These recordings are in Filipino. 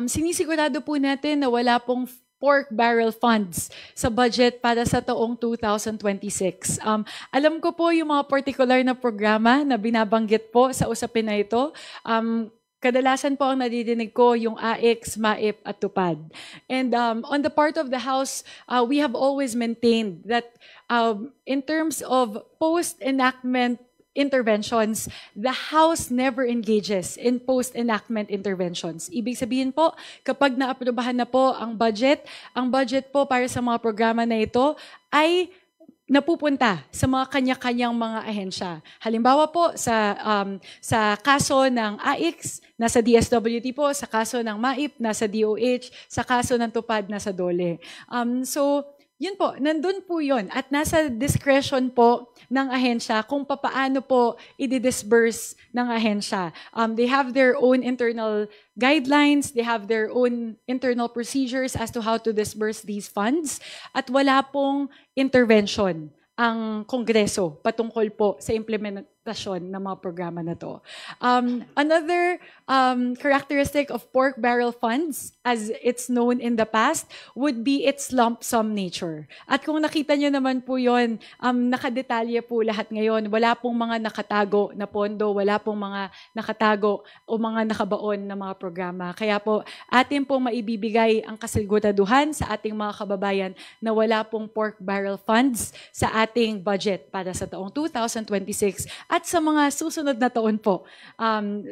sinisigurado po natin na wala pong pork barrel funds sa budget para sa taong 2026. Alam ko po yung mga particular na programa na binabanggit po sa usapin na ito. Kadalasan po ang nadidinig ko yung AX, MAIP at TUPAD. And on the part of the House, we have always maintained that in terms of post-enactment interventions, the House never engages in post-enactment interventions. Ibig sabihin po, kapag naaprubahan na po ang budget po para sa mga programa na ito ay napupunta sa mga kanya-kanyang mga ahensya. Halimbawa po, sa kaso ng AIX, nasa DSWD po, sa kaso ng MAIP, nasa DOH, sa kaso ng TUPAD, nasa DOLE. So, yun po, nandun po yun. At nasa discretion po ng ahensya kung papaano po i-disburse ng ahensya. They have their own internal guidelines, they have their own internal procedures as to how to disburse these funds. At wala pong intervention ang Kongreso patungkol po sa implementasyon ng mga programa na to. Another characteristic of pork barrel funds, as it's known in the past, would be its lump sum nature. At kung nakita nyo naman po yun, nakadetalye po lahat ngayon. Wala pong mga nakatago na pondo, wala pong mga nakatago o mga nakabaon na mga programa. Kaya po, atin pong maibibigay ang kasiguraduhan sa ating mga kababayan na wala pong pork barrel funds sa ating budget para sa taong 2026 at sa mga susunod na taon po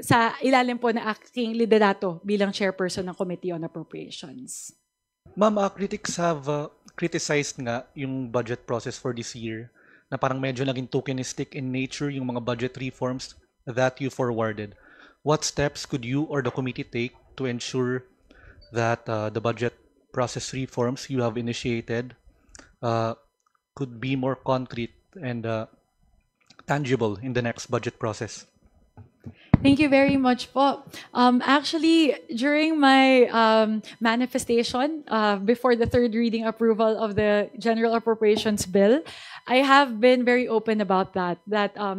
sa ilalim po na aking liderato bilang chairperson ng Committee on Appropriations. Ma'am, critics have criticized nga yung budget process for this year na parang medyo naging tokenistic in nature yung mga budget reforms that you forwarded. What steps could you or the committee take to ensure that the budget process reforms you have initiated could be more concrete and tangible in the next budget process? Thank you very much po. Actually, during my manifestation before the third reading approval of the General Appropriations Bill, I have been very open about that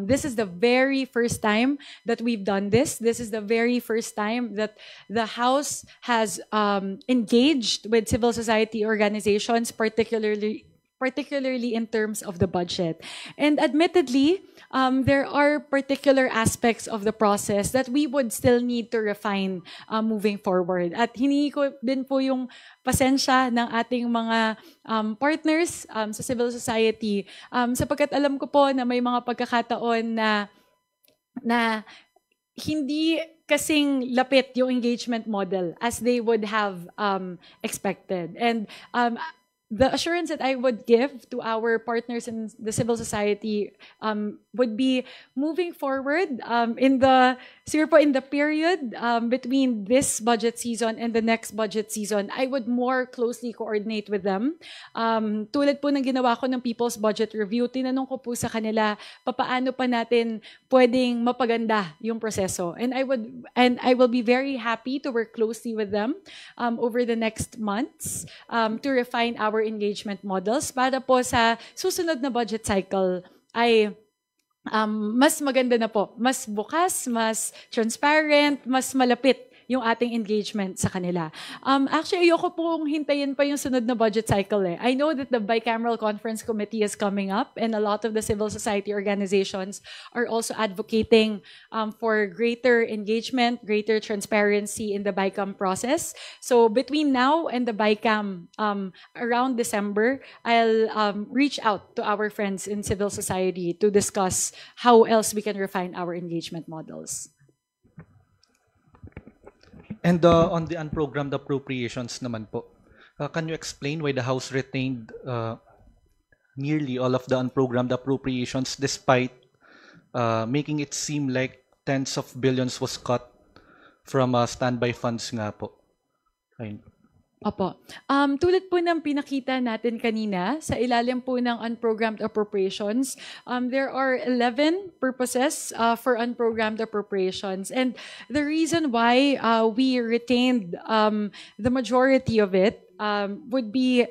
this is the very first time that we've done this. This is the very first time that the House has engaged with civil society organizations, particularly in terms of the budget. And admittedly, there are particular aspects of the process that we would still need to refine moving forward. At hiningi ko din po yung pasensya ng ating mga partners sa civil society sapagkat alam ko po na may mga pagkakataon na hindi kasing lapit yung engagement model as they would have expected. And the assurance that I would give to our partners in the civil society would be moving forward in the period between this budget season and the next budget season. I would more closely coordinate with them. Tulad po ng ginawa ko ng People's Budget Review, tinanong ko po sa kanila papaano pa natin pwedeng mapaganda yung proseso. And I will be very happy to work closely with them over the next months to refine our engagement models para po sa susunod na budget cycle ay mas maganda na po, mas bukas, mas transparent, mas malapit yung ating engagement sa kanila. Actually, ayoko pong hintayin pa yung sunod na budget cycle eh. I know that the Bicameral Conference Committee is coming up and a lot of the civil society organizations are also advocating for greater engagement, greater transparency in the BICAM process. So between now and the BICAM around December, I'll reach out to our friends in civil society to discuss how else we can refine our engagement models. And on the unprogrammed appropriations naman po, can you explain why the House retained nearly all of the unprogrammed appropriations despite making it seem like tens of billions was cut from standby funds nga po? Ayun. Opo. Tulad po ng pinakita natin kanina, sa ilalim po ng unprogrammed appropriations, there are 11 purposes for unprogrammed appropriations. And the reason why we retained the majority of it would be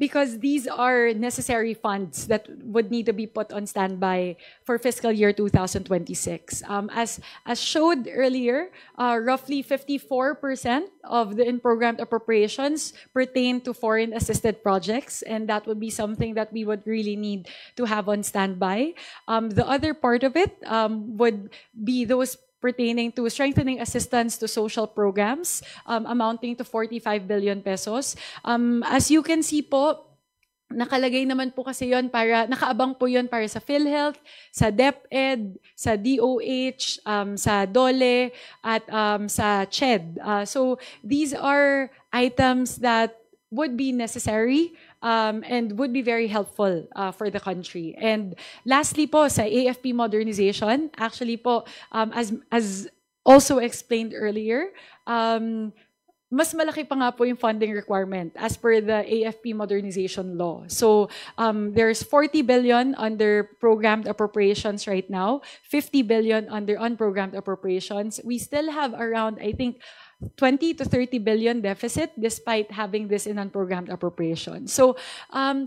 because these are necessary funds that would need to be put on standby for fiscal year 2026. As showed earlier, roughly 54% of the in-programmed appropriations pertain to foreign-assisted projects, and that would be something that we would really need to have on standby. The other part of it would be those pertaining to strengthening assistance to social programs, amounting to 45 billion pesos. As you can see po, nakalagay naman po kasi yon para, nakaabang po yon para sa PhilHealth, sa DepEd, sa DOH, sa DOLE, at sa CHED. So these are items that would be necessary and would be very helpful for the country. And lastly po, sa AFP modernization, actually po, as also explained earlier, mas malaki pa nga po yung funding requirement as per the AFP modernization law. So there's 40 billion under programmed appropriations right now, 50 billion under unprogrammed appropriations. We still have around, I think, 20 to 30 billion deficit despite having this in unprogrammed appropriation. So,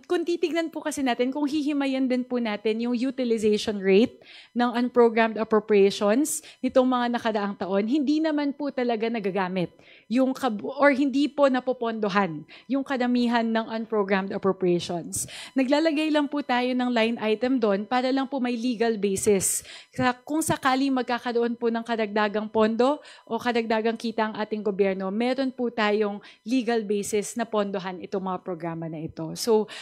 kung titignan po kasi natin, kung hihimayan din po natin yung utilization rate ng unprogrammed appropriations nitong mga nakadaang taon, hindi naman po talaga nagagamit yung or hindi po napopondohan yung kadamihan ng unprogrammed appropriations. Naglalagay lang po tayo ng line item doon para lang po may legal basis. Kung sakali magkakaroon po ng kadagdagang pondo o kadagdagang kita ang ating gobyerno, meron po tayong legal basis na pondohan itong mga programa na ito. So,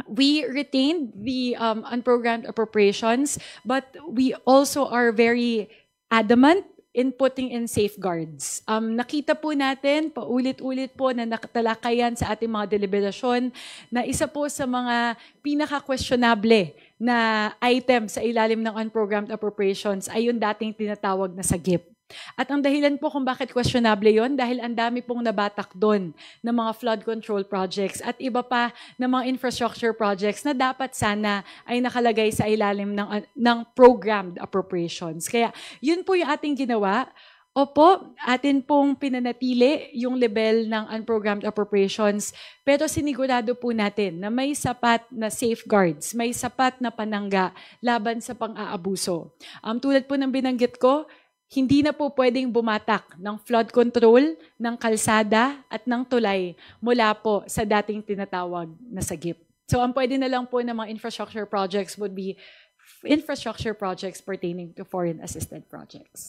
we retained the unprogrammed appropriations, but we also are very adamant in putting in safeguards. Nakita po natin, paulit-ulit po na nakatalakayan sa ating mga deliberasyon na isa po sa mga pinaka-questionable na item sa ilalim ng unprogrammed appropriations ay yung dating tinatawag na sagip. At ang dahilan po kung bakit questionable yon dahil ang dami pong nabatak doon ng mga flood control projects at iba pa ng mga infrastructure projects na dapat sana ay nakalagay sa ilalim ng programmed appropriations. Kaya yun po yung ating ginawa. Opo, atin pong pinanatili yung level ng unprogrammed appropriations, pero sinigurado po natin na may sapat na safeguards, may sapat na panangga laban sa pang-aabuso. Tulad po ng binanggit ko, hindi na po pwedeng bumatak ng flood control, ng kalsada at ng tulay mula po sa dating tinatawag na sagip. So ang pwede na lang po ng mga infrastructure projects would be infrastructure projects pertaining to foreign assisted projects.